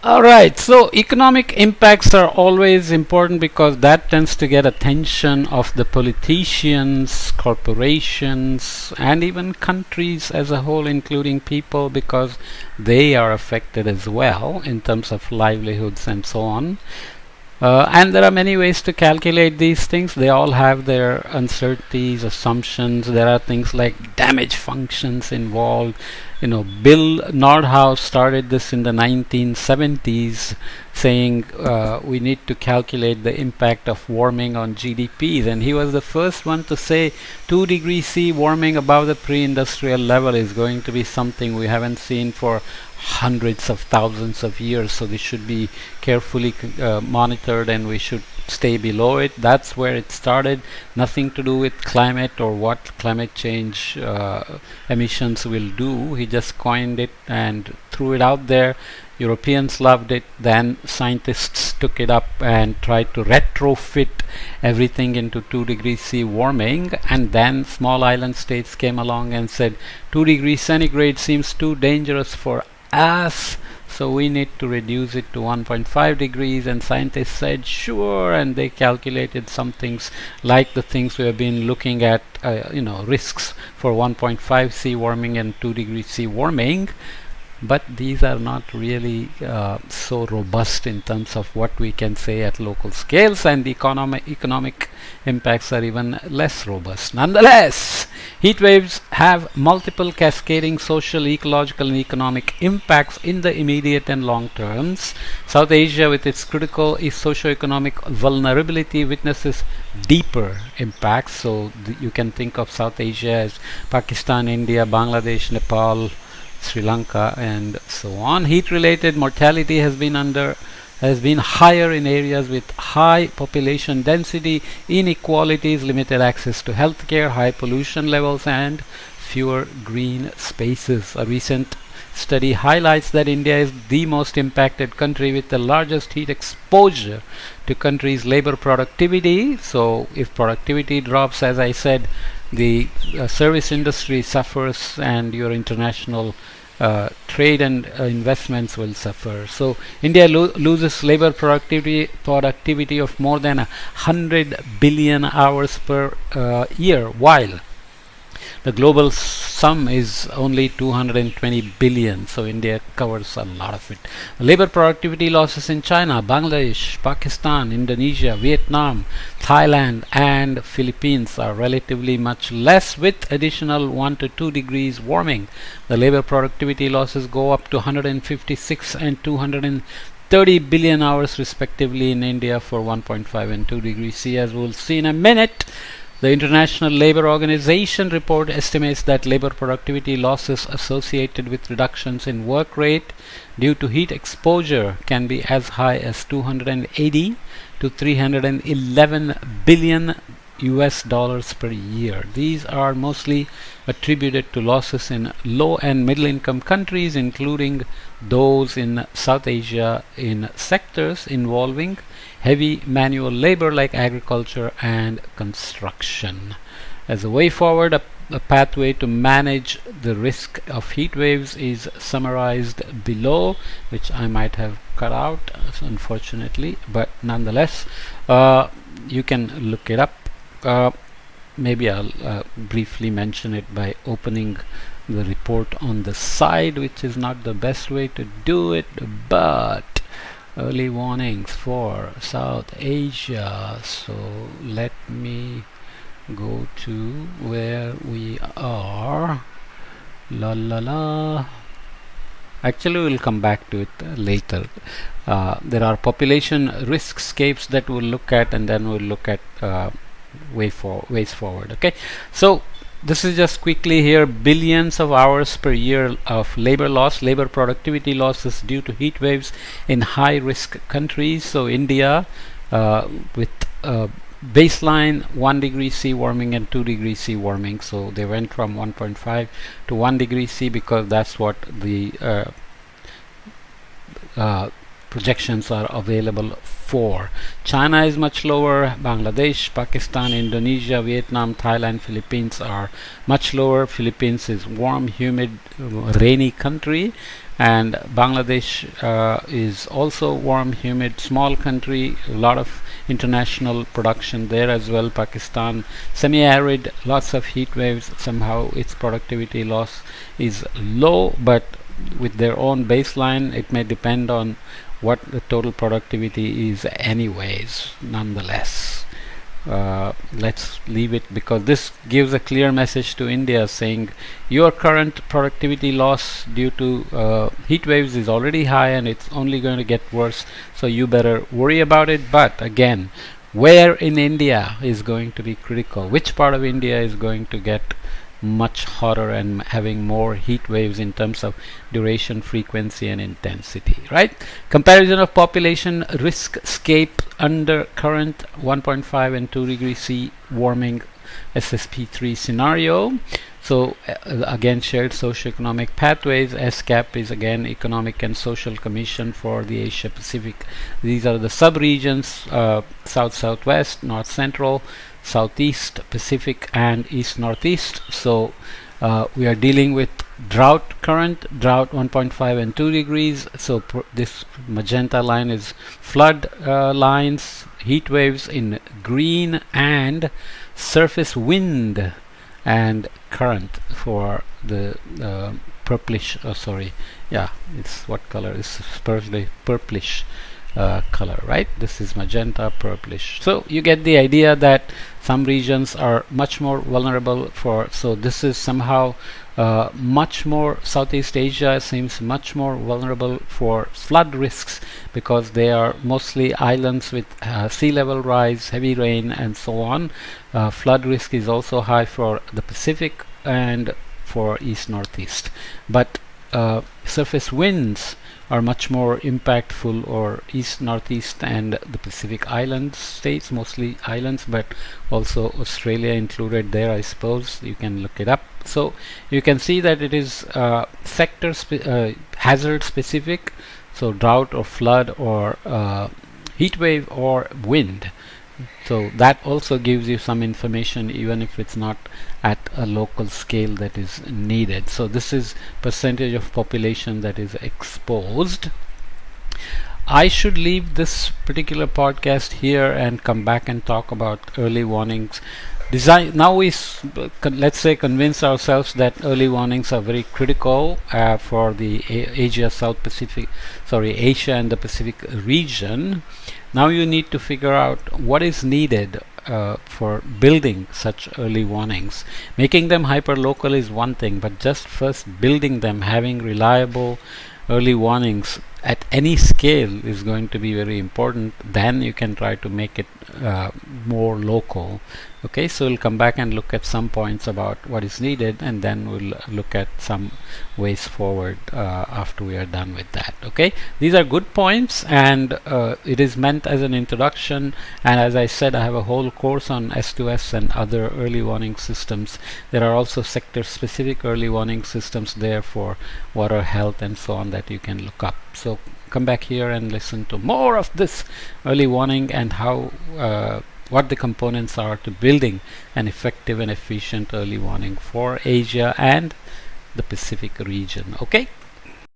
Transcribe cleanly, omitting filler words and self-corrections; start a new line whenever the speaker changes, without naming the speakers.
All right, so economic impacts are always important because that tends to get attention of the politicians, corporations, and even countries as a whole, including people, because they are affected as well in terms of livelihoods and so on. And there are many ways to calculate these things. They all have their uncertainties, assumptions. There are things like damage functions involved. Bill Nordhaus started this in the 1970s, saying we need to calculate the impact of warming on GDPs. And he was the first one to say 2 degrees C warming above the pre-industrial level is going to be something we haven't seen for hundreds of thousands of years, so this should be carefully monitored and we should stay below it. That's where it started. Nothing to do with climate or what climate change emissions will do. He just coined it and threw it out there. Europeans loved it. Then scientists took it up and tried to retrofit everything into 2 degrees C warming, and then small island states came along and said 2 degrees centigrade seems too dangerous for us, so we need to reduce it to 1.5 degrees. And scientists said sure, and they calculated some things like the things we have been looking at, risks for 1.5 C warming and 2 degrees C warming. But these are not really so robust in terms of what we can say at local scales, and the economic impacts are even less robust. Nonetheless, heat waves have multiple cascading social, ecological, and economic impacts in the immediate and long terms. South Asia, with its critical socio-economic vulnerability, witnesses deeper impacts. So you can think of South Asia as Pakistan, India, Bangladesh, Nepal, Sri Lanka, and so on. Heat-related mortality has been higher in areas with high population density, inequalities, limited access to healthcare, high pollution levels, and fewer green spaces. A recent study highlights that India is the most impacted country with the largest heat exposure to country's labor productivity. So if productivity drops, as I said, the service industry suffers and your international trade and investments will suffer. So India loses labor productivity of more than 100 billion hours per year, while the global sum is only 220 billion, so India covers a lot of it. Labor productivity losses in China, Bangladesh, Pakistan, Indonesia, Vietnam, Thailand, and Philippines are relatively much less, with additional 1 to 2 degrees warming. The labor productivity losses go up to 156 and 230 billion hours respectively in India for 1.5 and 2 degrees C, as we'll see in a minute. The International Labour Organization report estimates that labor productivity losses associated with reductions in work rate due to heat exposure can be as high as 280 to 311 billion US dollars per year. These are mostly attributed to losses in low and middle income countries, including those in South Asia, in sectors involving heavy manual labor like agriculture and construction. As a way forward, a pathway to manage the risk of heat waves is summarized below, which I might have cut out unfortunately, but nonetheless you can look it up. Maybe I'll briefly mention it by opening the report on the side, which is not the best way to do it, but early warnings for South Asia. So let me go to where we are. La la la. Actually, we'll come back to it later. There are population riskscapes that we'll look at, and then we'll look at ways forward. Okay, so this is just quickly here: billions of hours per year of labor loss, labor productivity losses due to heat waves in high risk countries. So India with baseline 1 degree C warming and 2 degrees C warming, so they went from 1.5 to 1 degree C because that's what the projections are available for. China is much lower. Bangladesh, Pakistan, Indonesia, Vietnam, Thailand, Philippines are much lower. Philippines is warm, humid, rainy country. And Bangladesh is also warm, humid, small country, a lot of international production there as well. Pakistan, semi-arid, lots of heat waves. Somehow its productivity loss is low, but with their own baseline, it may depend on what the total productivity is anyways, nonetheless. Let's leave it, because this gives a clear message to India saying your current productivity loss due to heat waves is already high and it's only going to get worse, so you better worry about it. But again, where in India is going to be critical? Which part of India is going to get much hotter and having more heat waves in terms of duration, frequency and intensity, right? Comparison of population risk scape under current 1.5 and 2 degrees C warming SSP3 scenario. So again, shared socioeconomic pathways. SCAP is again Economic and Social Commission for the Asia Pacific. These are the sub-regions: South Southwest, North Central, Southeast Pacific and East Northeast. So we are dealing with drought current, drought 1.5 and 2 degrees. So this magenta line is flood lines, heat waves in green, and surface wind and current for the purplish, it's what color is purplish color, right? This is magenta, purplish. So you get the idea that some regions are much more vulnerable for, so this is somehow much more, Southeast Asia seems much more vulnerable for flood risks because they are mostly islands with sea level rise, heavy rain and so on. Flood risk is also high for the Pacific and for East Northeast, but surface winds are much more impactful, or East Northeast and the Pacific Island states, mostly islands, but also Australia included there, I suppose. You can look it up. So you can see that it is sector hazard specific, so drought or flood or heat wave or wind. So that also gives you some information, even if it's not at a local scale that is needed. So this is percentage of population that is exposed. I should leave this particular podcast here and come back and talk about early warnings. Now we let's say convince ourselves that early warnings are very critical for the Asia and the Pacific region. Now you need to figure out what is needed for building such early warnings. Making them hyper-local is one thing, but just first building them, having reliable early warnings at any scale is going to be very important. Then you can try to make it more local. Okay, so we'll come back and look at some points about what is needed, and then we'll look at some ways forward after we are done with that. Okay, these are good points, and it is meant as an introduction. And as I said, I have a whole course on S2S and other early warning systems. There are also sector specific early warning systems there for water health and so on that you can look up. So come back here and listen to more of this early warning and how what the components are to building an effective and efficient early warning for Asia and the Pacific region. Okay,